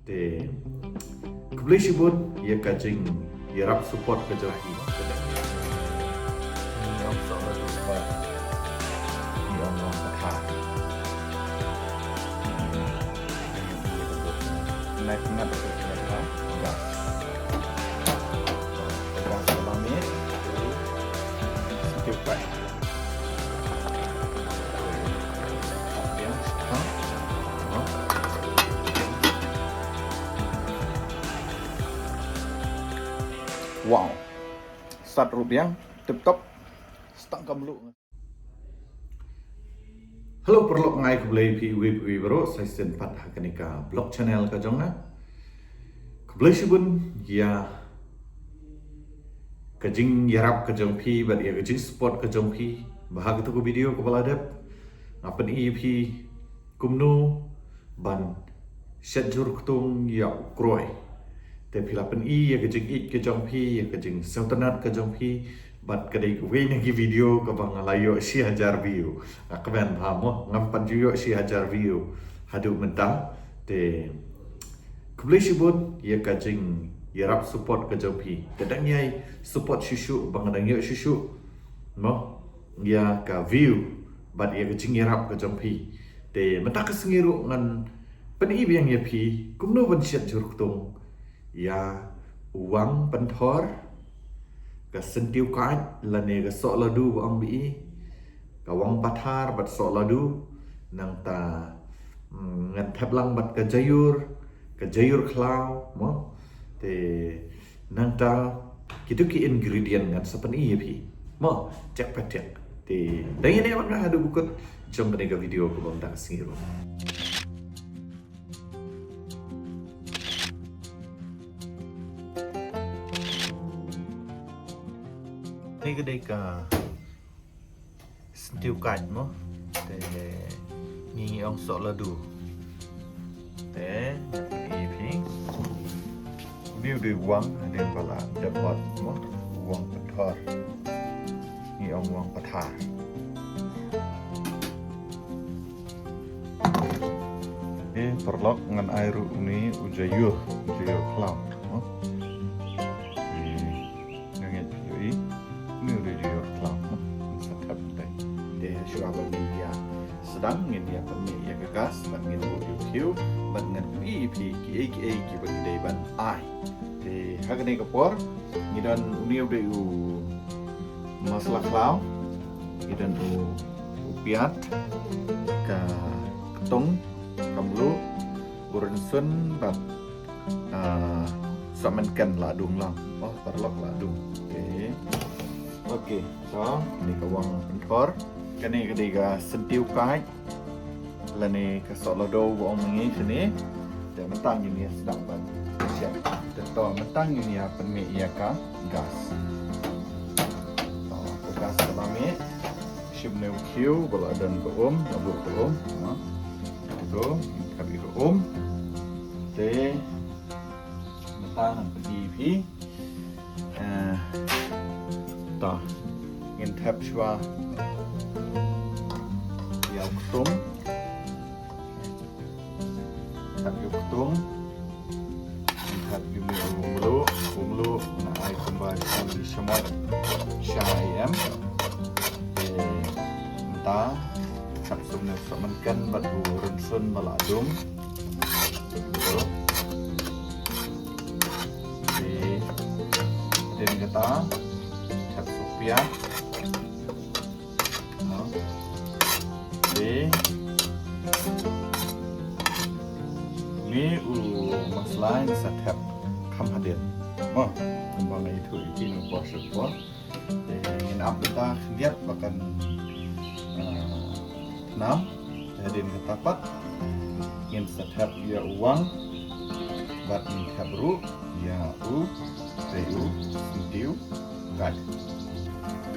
te kublisibun ia kajing irap support ke joki Yang sama juga yang berhak. Naiknya berkaitan gas. Gas alami sedikit. Wow, start rupiah, tip-top, start kablu. Halo perlu ngai kublai pi wi bro saya sempat hakanika blog channel ka jongna kublisibun ya kajing yarap ka jong pi bat ya kajing support ka jong pi bahag tu ko video ko baladep ngapen ep kumnu ban syajur kutung ya kroi te pilapen ya kajing ke jong pi ya kajing sautanat ka jong pi bat kadai ko wei ngi video ka bang layo si hajar view akaben hamo ngampan juyo si hajar view hadu mentang te kublisibun ya kajing yarap support ka jong pi dadang yai support shushu bang dang yo shushu no ya ka view bat ya kajing yarap ka jong pi te mata ka sengiru ngan pen yang ya pi kumno ban siat jur kutung ya uang pentor ka sentiu kai lane ka sok ladu ang bi ka wang pathar bat sok ladu nang ta ngan thaplang bat ka jayur khlau mo te nang ta kitu ki ingredient ngan sapan i pi mo cek patek te dai ne wan ada bukut jom ka video ko bang ta singiru ni kedai ka sentiu kan mo te ni ong sok ladu te ip ni udah uang ada bala dapat mo uang petar ni ong uang petar perlok ngan air ini ujayu klau mo sedang ngin dia permi ya gagas ban ngin UQ ban ngin EP KA ki ban dei ban ai te hagane kapor ngidan uniu de u masalah klau ngidan u piat ka ketong kamlu urensun bat samankan ladung lang perlok ladung oke so ini kawang pentor kani ketiga sentiu kai lani kasolado wong mengi sini dan mentang ini sedang ban siap tentu mentang ini apa mi ia ka gas gas alami shibne ukiu bala dan nabur itu kami te mentang pergi ta in tap shwa yang kutung lihat gini umlu na ay kembali kami semua syayam entah sabsumnya semenkan batu rensun maladum betul dan kita cap supia ini masalah ini setiap kam hadir kembang itu ini bos ingin kita lihat bahkan enam jadi ketapat ingin setiap dia uang buat kabru ya sentiu gad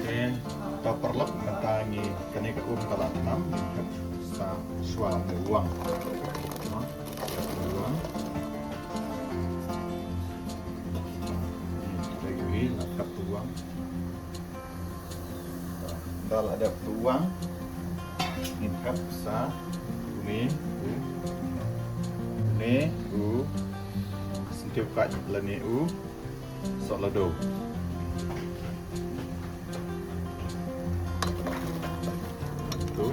kita perlu mentangi kenika kalau enam sa suami uang lagi nakap uang dal ada peluang ingkap sa ini tiêu cạnh là nè ú sợ là đồ tú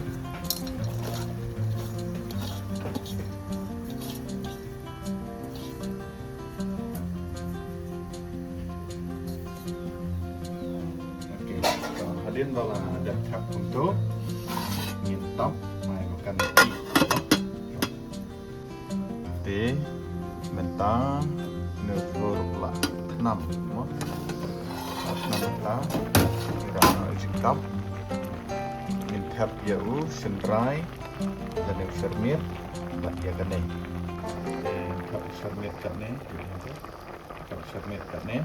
hadir vào là đẹp thập cùng tốt nhìn tóc mày một cần tí mình ta nửa vừa là năm đúng không năm ta rồi ở trên cấp mình thập dấu sân rai là nửa sân miết và giờ cái này thập sân miết cái này thập sân miết cái này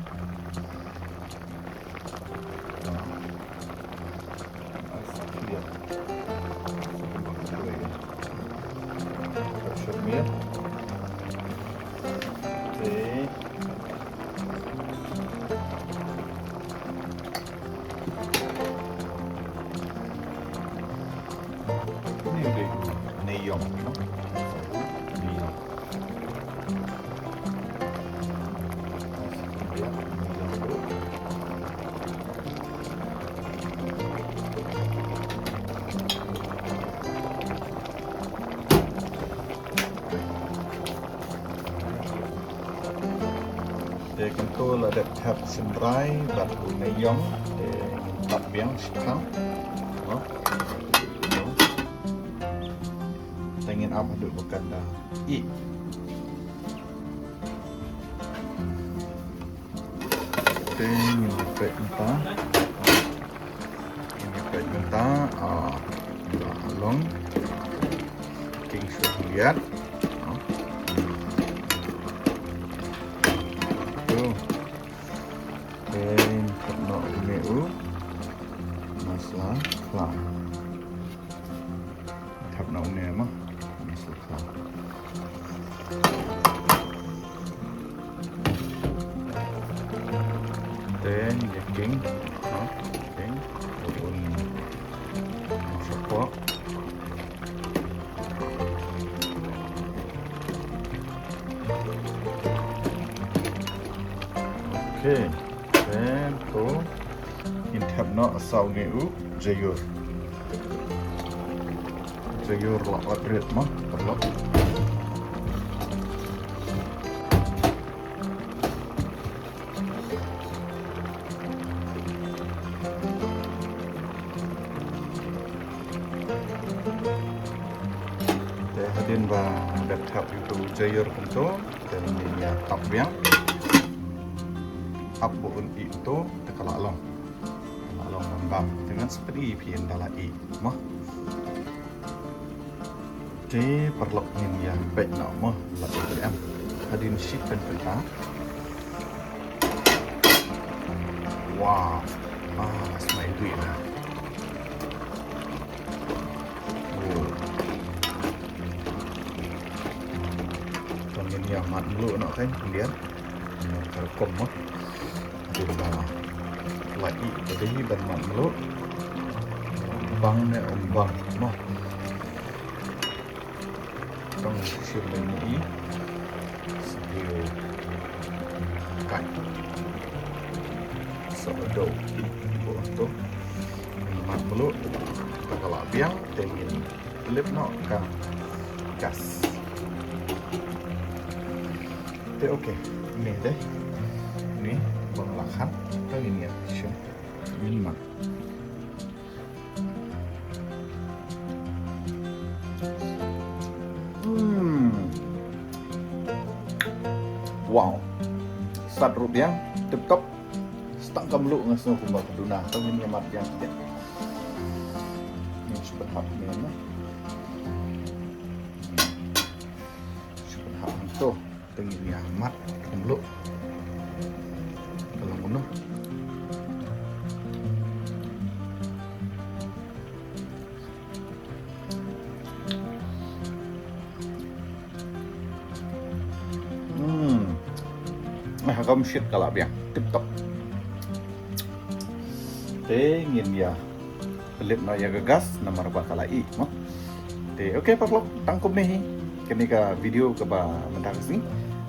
miết thế nhiều đi này dòng nó đi dòng để chúng tôi là đẹp thập sinh rai đặt của này giống để đặt biến thắng đó pengen apa dulu bukan dah i pengen dipek entah ini dipek entah long king lihat then kena umeu masalah lah thap nấu nè mà masalah then daging then daun support okay then to in thap no sau ngeu jayur lakot red mah perlu để hadin và đặt thap itu jayur kunto dan ini tap biang apun itu tekalalong lembab dengan seperti pian dalam mah thế perlu yang baik nak mah lebih em hadin ship dan kita wow semai itu ya còn yang mat dulu nak kan kemudian terkom mah hadin bawah lagi jadi bermat dulu bang ne bang mah trong siêu mình nghĩ điều cảnh sợ đồ của tốt mặt mulu kalau biang pengen lip no kan gas thế ok ini deh ini bang lakan kita ini ya ini mah wow sat rupiah tip top setang kamlu ngasih kumba keduna atau ini mat yang tidak ini super hot ini mah super hot itu tinggi mat kamlu kalau bunuh không shit kalau biang tiếp tục thế nhìn ya pelit no ya gagas nomor bakal i mah te oke pak lok tangkup nih kenika video ke ba mendak sini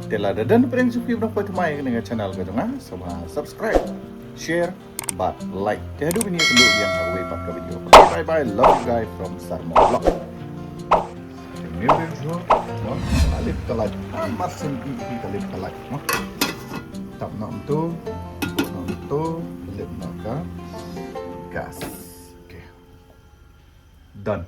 Telah ada dan pering sufi berapa temai dengan channel ke tengah. Sama subscribe, share, but like. Tiada ini penduk yang aku ipat ke video. Bye bye, love you guys from Sarmo Vlog. Ini video, kalip kalip, amat sempit kalip kalip. Tap nak tu, kalip nak gas. Okay, done.